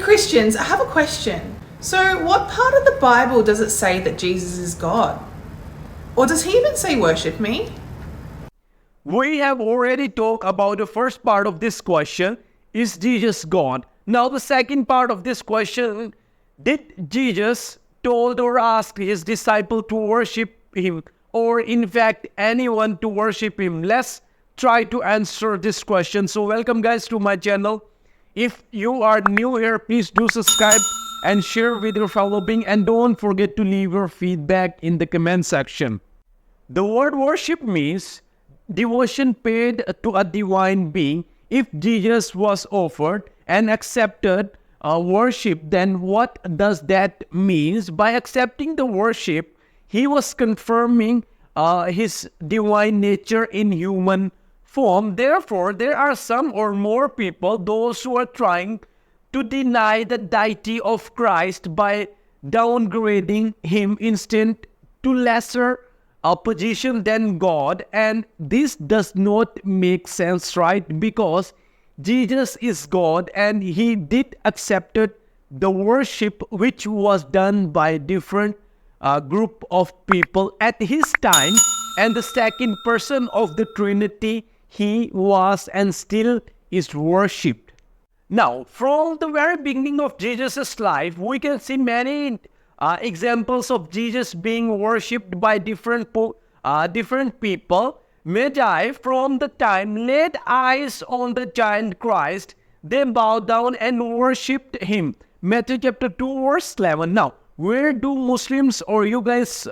Christians, I have a question. So, what part of the Bible does it say that Jesus is God? Or does he even say worship me? We have already talked about the first part of this question, is Jesus God? Now the second part of this question, did Jesus told or asked his disciple to worship him, or in fact anyone to worship him? Let's try to answer this question. So welcome guys to my channel. If you are new here, please do subscribe and share with your fellow being, and don't forget to leave your feedback in the comment section. The word worship means devotion paid to a divine being. If Jesus was offered and accepted worship, then what does that mean? By accepting the worship, he was confirming his divine nature in human form. Therefore, there are some or more people, those who are trying to deny the deity of Christ by downgrading him instead to lesser a position than God, and this does not make sense, right? Because Jesus is God and he did accepted the worship which was done by different group of people at his time, and the second person of the Trinity, he was and still is worshipped. Now, from the very beginning of Jesus' life, we can see many examples of Jesus being worshipped by different people. Magi from the time laid eyes on the giant Christ, they bowed down and worshipped him. Matthew chapter 2 verse 11. Now, where do Muslims or you guys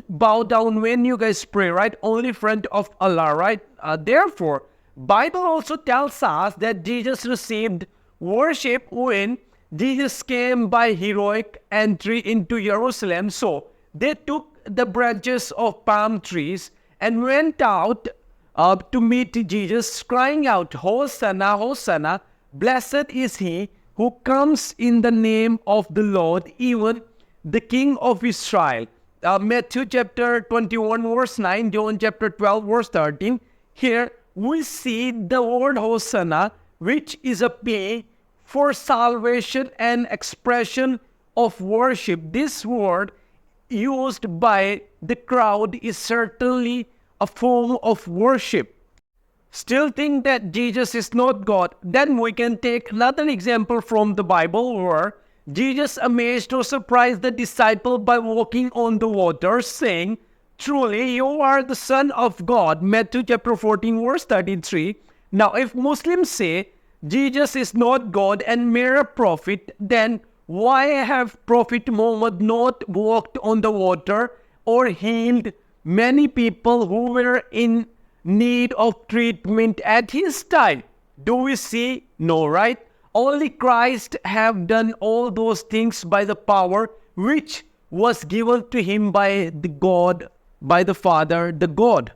bow down when you guys pray, right? Only in front of Allah, right? Therefore, Bible also tells us that Jesus received worship when Jesus came by heroic entry into Jerusalem. So they took the branches of palm trees and went out to meet Jesus, crying out, Hosanna, Hosanna, blessed is he who comes in the name of the Lord, even the King of Israel. Matthew chapter 21 verse 9, John chapter 12 verse 13. Here we see the word Hosanna, which is a play for salvation and expression of worship. This word used by the crowd is certainly a form of worship. Still think that Jesus is not God? Then we can take another example from the Bible where Jesus amazed or surprised the disciple by walking on the water, saying, truly you are the Son of God. Matthew chapter 14 verse 33. Now if Muslims say Jesus is not God and mere prophet, then why have Prophet Muhammad not walked on the water or healed many people who were in need of treatment at his time? Do we see? No, right? Only Christ have done all those things by the power which was given to him by the God, by the Father, the God.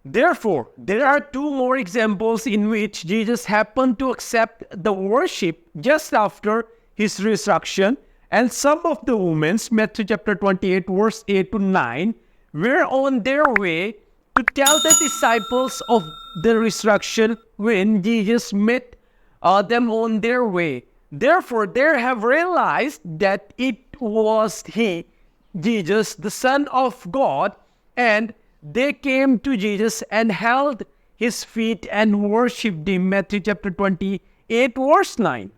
Therefore, there are two more examples in which Jesus happened to accept the worship just after his resurrection, and some of the women, Matthew chapter 28 verse 8 to 9, were on their way to tell the disciples of the resurrection when Jesus met them on their way. Therefore, they have realized that it was he, Jesus, the Son of God, and they came to Jesus and held his feet and worshipped him. Matthew chapter 28 verse 9.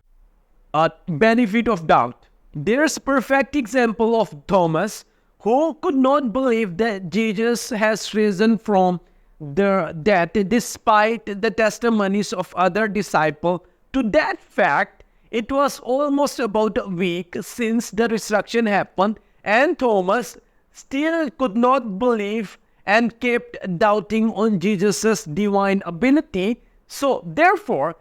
Benefit of doubt. There's a perfect example of Thomas, who could not believe that Jesus has risen from the dead despite the testimonies of other disciples. To that fact, it was almost about a week since the resurrection happened, and Thomas still could not believe and kept doubting on Jesus' divine ability. So therefore,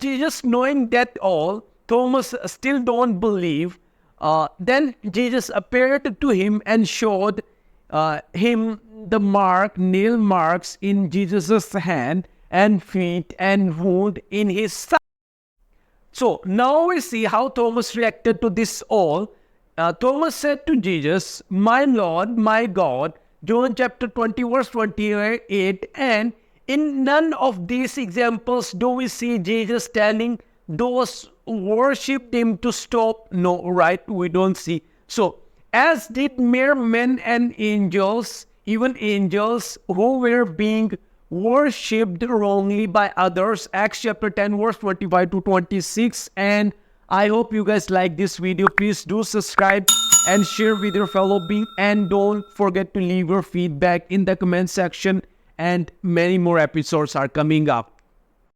Jesus knowing that all, Thomas still don't believe. Then Jesus appeared to him and showed him the nail marks in Jesus' hand and feet and wound in his side. So now we see how Thomas reacted to this all. Thomas said to Jesus, my Lord, my God, John chapter 20 verse 28, and in none of these examples do we see Jesus telling those worshipped him to stop? No, right? We don't see. So, as did mere men and angels, even angels who were being worshipped wrongly by others. Acts chapter 10 verse 25 to 26. And I hope you guys like this video. Please do subscribe and share with your fellow being, and don't forget to leave your feedback in the comment section, and many more episodes are coming up.